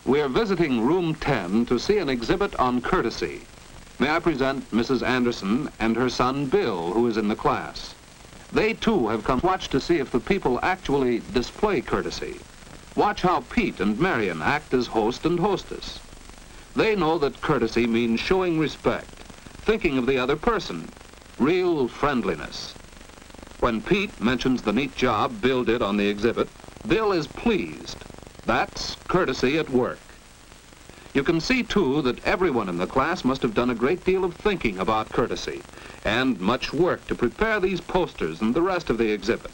We are visiting room 10 to see an exhibit on courtesy. May I present Mrs. Anderson and her son Bill, who is in the class. They too have come to watch to see if the people actually display courtesy. Watch how Pete and Marion act as host and hostess. They know that courtesy means showing respect, thinking of the other person, real friendliness. When Pete mentions the neat job Bill did on the exhibit, Bill is pleased. That's courtesy at work. You can see, too, that everyone in the class must have done a great deal of thinking about courtesy and much work to prepare these posters and the rest of the exhibit.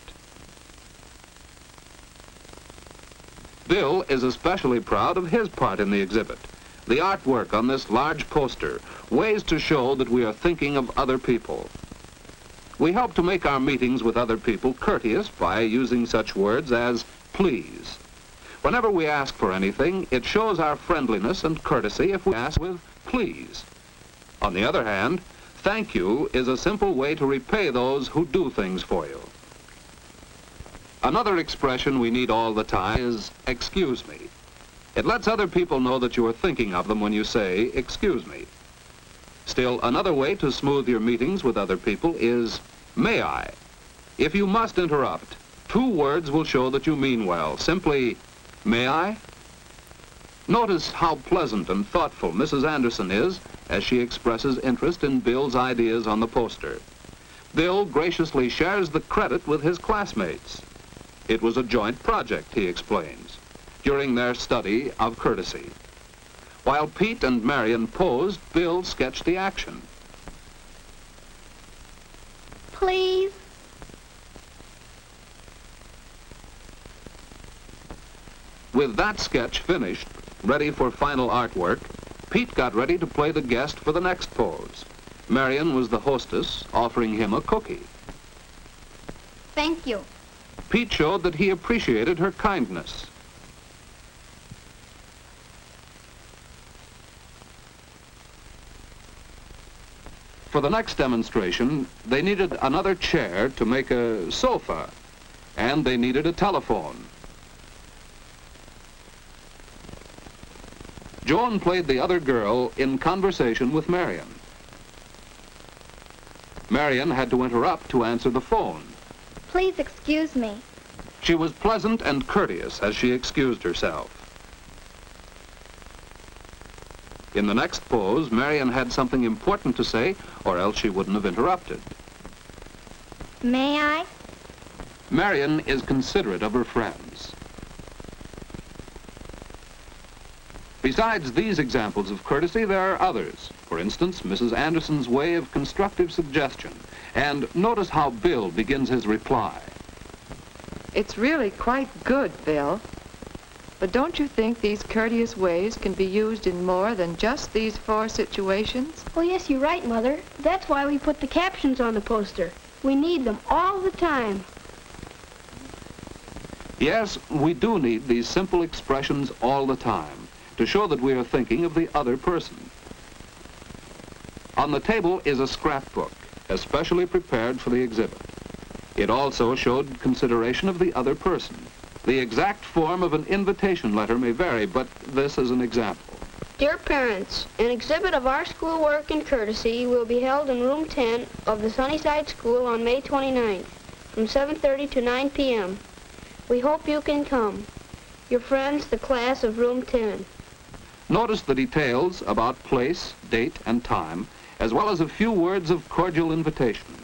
Bill is especially proud of his part in the exhibit. The artwork on this large poster, ways to show that we are thinking of other people. We help to make our meetings with other people courteous by using such words as please. Whenever we ask for anything, it shows our friendliness and courtesy if we ask with please. On the other hand, thank you is a simple way to repay those who do things for you. Another expression we need all the time is excuse me. It lets other people know that you are thinking of them when you say excuse me. Still, another way to smooth your meetings with other people is may I. If you must interrupt, 2 words will show that you mean well. Simply, may I? Notice how pleasant and thoughtful Mrs. Anderson is as she expresses interest in Bill's ideas on the poster. Bill graciously shares the credit with his classmates. It was a joint project, he explains, during their study of courtesy. While Pete and Marion posed, Bill sketched the action. Please. With that sketch finished, ready for final artwork, Pete got ready to play the guest for the next pose. Marion was the hostess, offering him a cookie. Thank you. Pete showed that he appreciated her kindness. For the next demonstration, they needed another chair to make a sofa, and they needed a telephone. Joan played the other girl in conversation with Marion. Marion had to interrupt to answer the phone. Please excuse me. She was pleasant and courteous as she excused herself. In the next pose, Marion had something important to say, or else she wouldn't have interrupted. May I? Marion is considerate of her friends. Besides these examples of courtesy, there are others. For instance, Mrs. Anderson's way of constructive suggestion. And notice how Bill begins his reply. It's really quite good, Bill. But don't you think these courteous ways can be used in more than just these 4 situations? Oh, yes, you're right, Mother. That's why we put the captions on the poster. We need them all the time. Yes, we do need these simple expressions all the time to show that we are thinking of the other person. On the table is a scrapbook, especially prepared for the exhibit. It also showed consideration of the other person. The exact form of an invitation letter may vary, but this is an example. Dear parents, an exhibit of our schoolwork and courtesy will be held in room 10 of the Sunnyside School on May 29th from 7:30 to 9 p.m. We hope you can come. Your friends, the class of room 10. Notice the details about place, date, and time, as well as a few words of cordial invitation.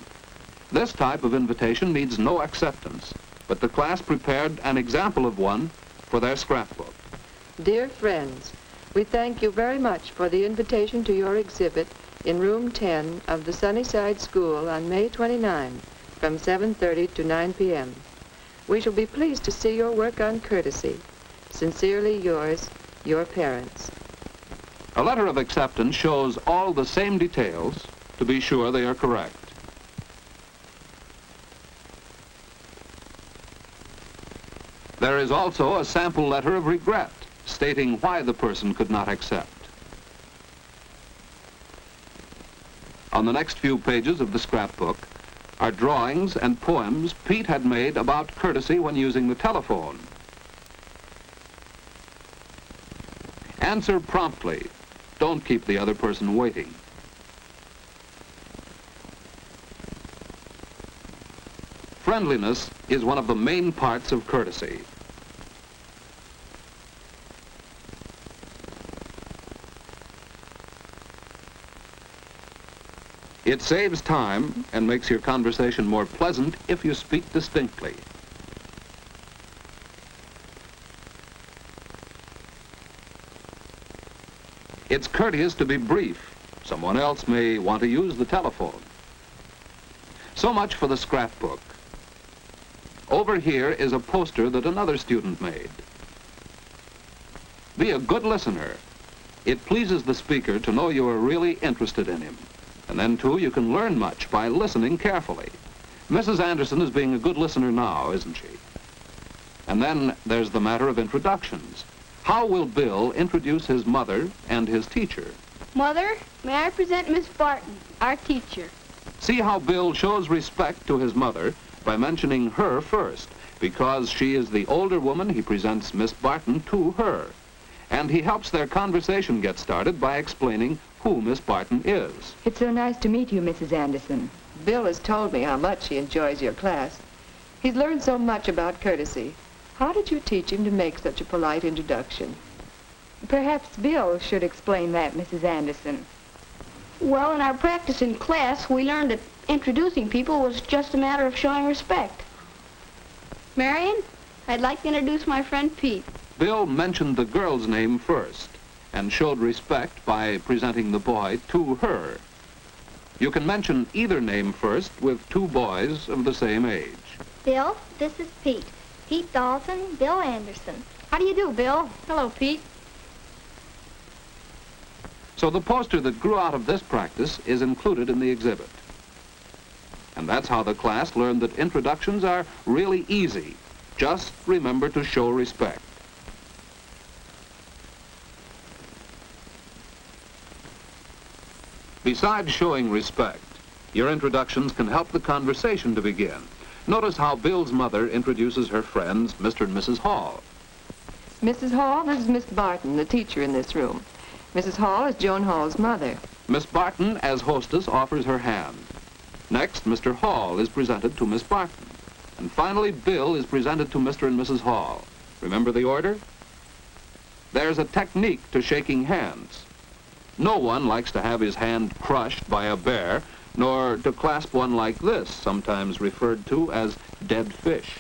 This type of invitation needs no acceptance, but the class prepared an example of one for their scrapbook. Dear friends, we thank you very much for the invitation to your exhibit in room 10 of the Sunnyside School on May 29 from 7:30 to 9 p.m. We shall be pleased to see your work on courtesy. Sincerely yours, your parents. A letter of acceptance shows all the same details to be sure they are correct. There is also a sample letter of regret stating why the person could not accept. On the next few pages of the scrapbook are drawings and poems Pete had made about courtesy when using the telephone. Answer promptly. Don't keep the other person waiting. Friendliness is one of the main parts of courtesy. It saves time and makes your conversation more pleasant if you speak distinctly. It's courteous to be brief. Someone else may want to use the telephone. So much for the scrapbook. Over here is a poster that another student made. Be a good listener. It pleases the speaker to know you are really interested in him. And then, too, you can learn much by listening carefully. Mrs. Anderson is being a good listener now, isn't she? And then there's the matter of introductions. How will Bill introduce his mother and his teacher? Mother, may I present Miss Barton, our teacher? See how Bill shows respect to his mother by mentioning her first. Because she is the older woman, he presents Miss Barton to her. And he helps their conversation get started by explaining who Miss Barton is. It's so nice to meet you, Mrs. Anderson. Bill has told me how much he enjoys your class. He's learned so much about courtesy. How did you teach him to make such a polite introduction? Perhaps Bill should explain that, Mrs. Anderson. Well, in our practice in class, we learned that introducing people was just a matter of showing respect. Marion, I'd like to introduce my friend Pete. Bill mentioned the girl's name first and showed respect by presenting the boy to her. You can mention either name first with two boys of the same age. Bill, this is Pete. Pete Dawson, Bill Anderson. How do you do, Bill? Hello, Pete. So the poster that grew out of this practice is included in the exhibit. And that's how the class learned that introductions are really easy. Just remember to show respect. Besides showing respect, your introductions can help the conversation to begin. Notice how Bill's mother introduces her friends, Mr. and Mrs. Hall. Mrs. Hall, this is Miss Barton, the teacher in this room. Mrs. Hall is Joan Hall's mother. Miss Barton, as hostess, offers her hand. Next, Mr. Hall is presented to Miss Barton. And finally, Bill is presented to Mr. and Mrs. Hall. Remember the order? There's a technique to shaking hands. No one likes to have his hand crushed by a bear, nor to clasp one like this, sometimes referred to as dead fish.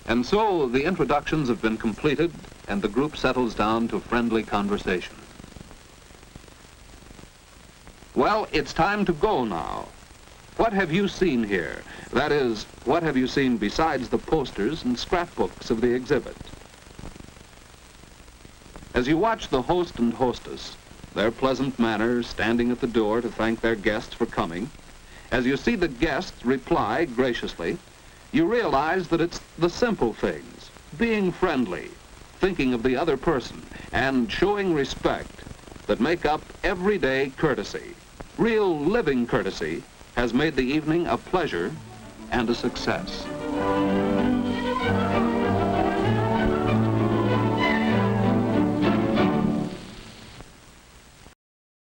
And so the introductions have been completed, and the group settles down to friendly conversation. Well, it's time to go now. What have you seen here? That is, what have you seen besides the posters and scrapbooks of the exhibit? As you watch the host and hostess, their pleasant manner standing at the door to thank their guests for coming, as you see the guests reply graciously, you realize that it's the simple things, being friendly, thinking of the other person, and showing respect that make up everyday courtesy. Real living courtesy has made the evening a pleasure and a success.